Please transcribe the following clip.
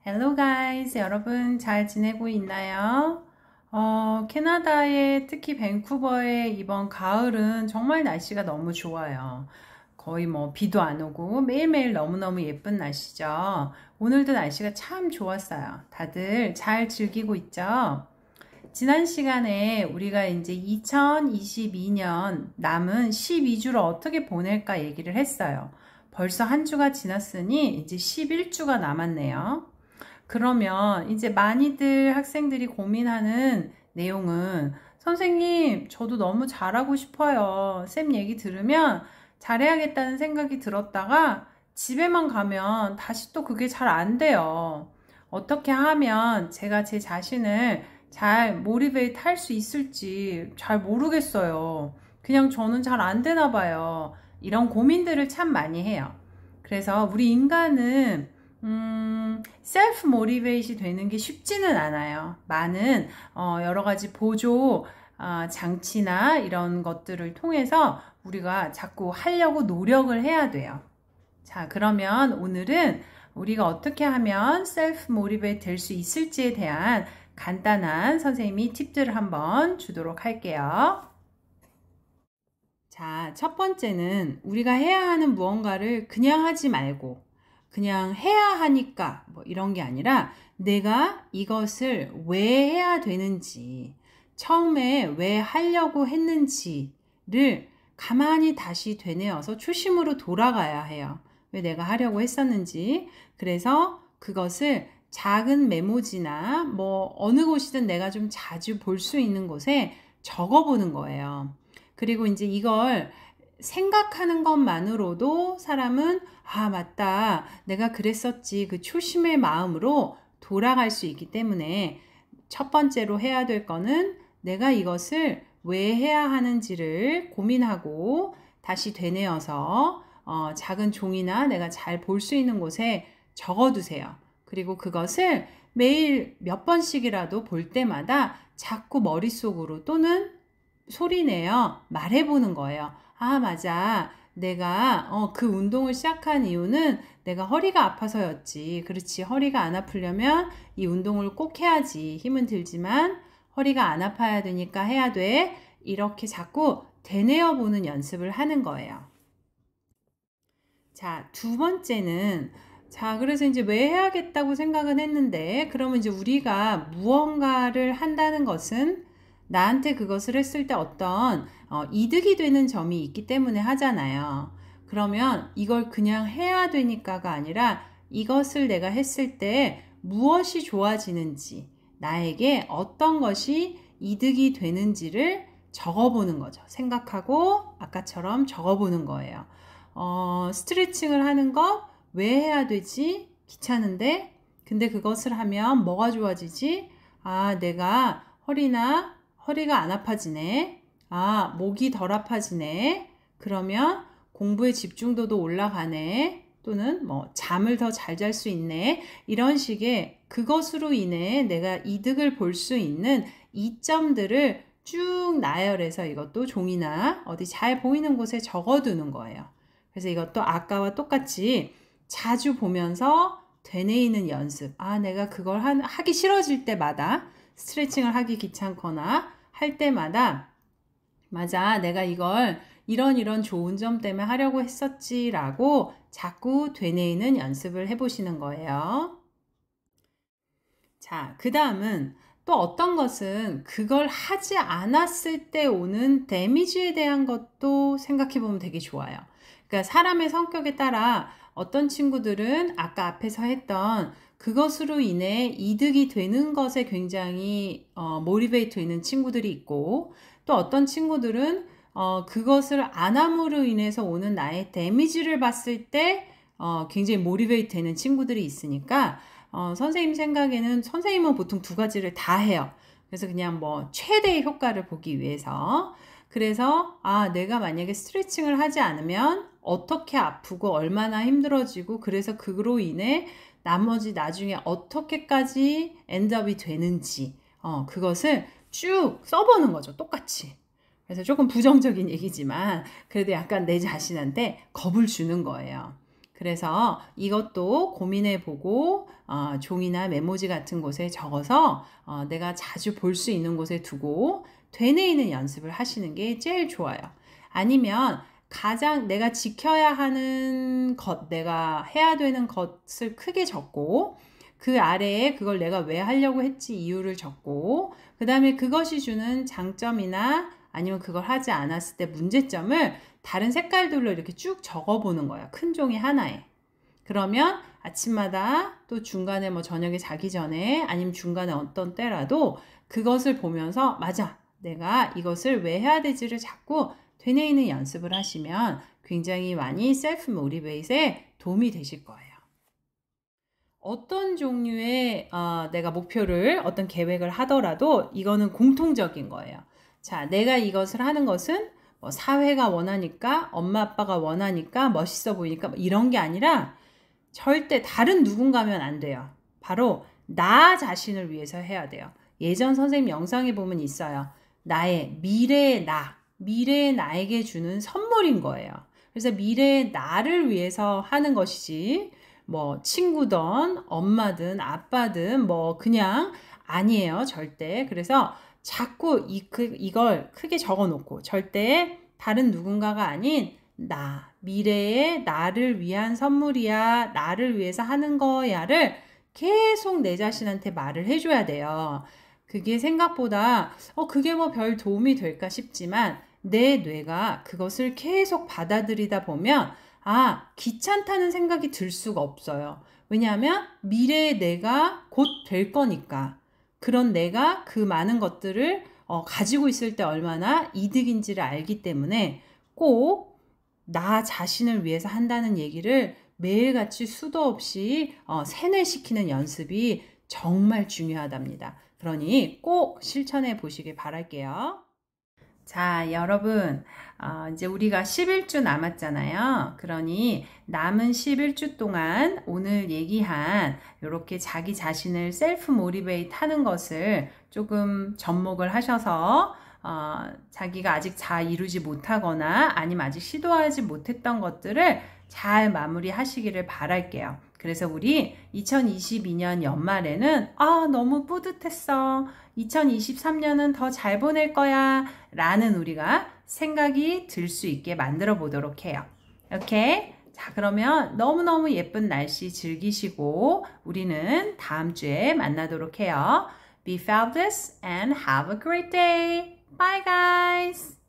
Hello guys, 여러분 잘 지내고 있나요? 캐나다의 특히 밴쿠버의 이번 가을은 정말 날씨가 너무 좋아요. 거의 뭐 비도 안 오고 매일매일 너무너무 예쁜 날씨죠. 오늘도 날씨가 참 좋았어요. 다들 잘 즐기고 있죠? 지난 시간에 우리가 이제 2022년 남은 12주를 어떻게 보낼까 얘기를 했어요. 벌써 한 주가 지났으니 이제 11주가 남았네요. 그러면 이제 많이들 학생들이 고민하는 내용은 선생님, 저도 너무 잘하고 싶어요. 쌤 얘기 들으면 잘해야겠다는 생각이 들었다가 집에만 가면 다시 또 그게 잘 안 돼요. 어떻게 하면 제가 제 자신을 잘 모티베이트 할 수 있을지 잘 모르겠어요. 그냥 저는 잘 안 되나 봐요. 이런 고민들을 참 많이 해요. 그래서 우리 인간은 셀프 모티베이시 되는 게 쉽지는 않아요. 많은 여러 가지 보조 장치나 이런 것들을 통해서 우리가 자꾸 하려고 노력을 해야 돼요. 자, 그러면 오늘은 우리가 어떻게 하면 셀프 모티베이트 될 수 있을지에 대한 간단한 선생님이 팁들을 한번 주도록 할게요. 자, 첫 번째는 우리가 해야 하는 무언가를 그냥 하지 말고 그냥 해야 하니까 뭐 이런 게 아니라 내가 이것을 왜 해야 되는지, 처음에 왜 하려고 했는지를 가만히 다시 되뇌어서 초심으로 돌아가야 해요. 왜 내가 하려고 했었는지. 그래서 그것을 작은 메모지나 뭐 어느 곳이든 내가 좀 자주 볼 수 있는 곳에 적어보는 거예요. 그리고 이제 이걸 생각하는 것만으로도 사람은 아, 맞다. 내가 그랬었지. 그 초심의 마음으로 돌아갈 수 있기 때문에 첫 번째로 해야 될 거는 내가 이것을 왜 해야 하는지를 고민하고 다시 되뇌어서 작은 종이나 내가 잘 볼 수 있는 곳에 적어두세요. 그리고 그것을 매일 몇 번씩이라도 볼 때마다 자꾸 머릿속으로 또는 소리내어 말해보는 거예요. 아, 맞아. 내가 그 운동을 시작한 이유는 내가 허리가 아파서였지. 그렇지. 허리가 안 아프려면 이 운동을 꼭 해야지. 힘은 들지만 허리가 안 아파야 되니까 해야 돼. 이렇게 자꾸 되뇌어 보는 연습을 하는 거예요. 자, 두 번째는 자, 그래서 이제 왜 해야겠다고 생각은 했는데 그러면 이제 우리가 무언가를 한다는 것은 나한테 그것을 했을 때 어떤 이득이 되는 점이 있기 때문에 하잖아요. 그러면 이걸 그냥 해야 되니까가 아니라 이것을 내가 했을 때 무엇이 좋아지는지, 나에게 어떤 것이 이득이 되는지를 적어보는 거죠. 생각하고 아까처럼 적어보는 거예요. 스트레칭을 하는 거 왜 해야 되지? 귀찮은데? 근데 그것을 하면 뭐가 좋아지지? 아, 내가 허리가 안 아파지네. 아, 목이 덜 아파지네. 그러면 공부의 집중도도 올라가네. 또는 뭐 잠을 더 잘 잘 수 있네. 이런 식의 그것으로 인해 내가 이득을 볼 수 있는 이점들을 쭉 나열해서 이것도 종이나 어디 잘 보이는 곳에 적어두는 거예요. 그래서 이것도 아까와 똑같이 자주 보면서 되뇌이는 연습. 아, 내가 그걸 하기 싫어질 때마다 스트레칭을 하기 귀찮거나 할 때마다 맞아, 내가 이걸 이런 좋은 점 때문에 하려고 했었지라고 자꾸 되뇌이는 연습을 해보시는 거예요. 자, 그 다음은 또 어떤 것은 그걸 하지 않았을 때 오는 데미지에 대한 것도 생각해 보면 되게 좋아요. 그러니까 사람의 성격에 따라 어떤 친구들은 아까 앞에서 했던 그것으로 인해 이득이 되는 것에 굉장히 모티베이트 있는 친구들이 있고 또 어떤 친구들은 그것을 안 함으로 인해서 오는 나의 데미지를 봤을 때 굉장히 모티베이트 되는 친구들이 있으니까 선생님 생각에는 선생님은 보통 두 가지를 다 해요. 그래서 그냥 뭐 최대의 효과를 보기 위해서 그래서 아, 내가 만약에 스트레칭을 하지 않으면 어떻게 아프고 얼마나 힘들어지고 그래서 그로 인해 나머지 나중에 어떻게까지 엔드업이 되는지 그것을 쭉 써보는 거죠. 똑같이. 그래서 조금 부정적인 얘기지만 그래도 약간 내 자신한테 겁을 주는 거예요. 그래서 이것도 고민해보고 종이나 메모지 같은 곳에 적어서 내가 자주 볼 수 있는 곳에 두고 되뇌이는 연습을 하시는 게 제일 좋아요. 아니면 가장 내가 지켜야 하는 것, 내가 해야 되는 것을 크게 적고 그 아래에 그걸 내가 왜 하려고 했지 이유를 적고 그 다음에 그것이 주는 장점이나 아니면 그걸 하지 않았을 때 문제점을 다른 색깔들로 이렇게 쭉 적어보는 거예요. 큰 종이 하나에. 그러면 아침마다 또 중간에 뭐 저녁에 자기 전에 아니면 중간에 어떤 때라도 그것을 보면서 맞아. 내가 이것을 왜 해야 되지를 자꾸 되뇌이는 연습을 하시면 굉장히 많이 셀프 모티베이트에 도움이 되실 거예요. 어떤 종류의 내가 목표를 어떤 계획을 하더라도 이거는 공통적인 거예요. 자, 내가 이것을 하는 것은 뭐 사회가 원하니까 엄마 아빠가 원하니까 멋있어 보이니까 뭐 이런 게 아니라 절대 다른 누군가면 안 돼요. 바로 나 자신을 위해서 해야 돼요. 예전 선생님 영상에 보면 있어요. 나의 미래의 나, 미래의 나에게 주는 선물인 거예요. 그래서 미래의 나를 위해서 하는 것이지 뭐 친구든 엄마든 아빠든 뭐 그냥 아니에요. 절대. 그래서 자꾸 이걸 크게 적어 놓고 절대 다른 누군가가 아닌 나, 미래의 나를 위한 선물이야, 나를 위해서 하는 거야를 계속 내 자신한테 말을 해줘야 돼요. 그게 생각보다 그게 뭐 별 도움이 될까 싶지만 내 뇌가 그것을 계속 받아들이다 보면 귀찮다는 생각이 들 수가 없어요. 왜냐하면 미래의 내가 곧 될 거니까. 그런 내가 그 많은 것들을 가지고 있을 때 얼마나 이득인지를 알기 때문에 꼭 나 자신을 위해서 한다는 얘기를 매일같이 수도 없이 세뇌시키는 연습이 정말 중요하답니다. 그러니 꼭 실천해 보시길 바랄게요. 자, 여러분, 이제 우리가 11주 남았잖아요. 그러니 남은 11주 동안 오늘 얘기한 이렇게 자기 자신을 셀프 모티베이트 하는 것을 조금 접목을 하셔서 자기가 아직 잘 이루지 못하거나 아니면 아직 시도하지 못했던 것들을 잘 마무리하시기를 바랄게요. 그래서 우리 2022년 연말에는 너무 뿌듯했어. 2023년은 더 잘 보낼 거야. 라는 우리가 생각이 들 수 있게 만들어 보도록 해요. 오케이? 자, 그러면 너무너무 예쁜 날씨 즐기시고 우리는 다음 주에 만나도록 해요. Be fabulous and have a great day. Bye, guys.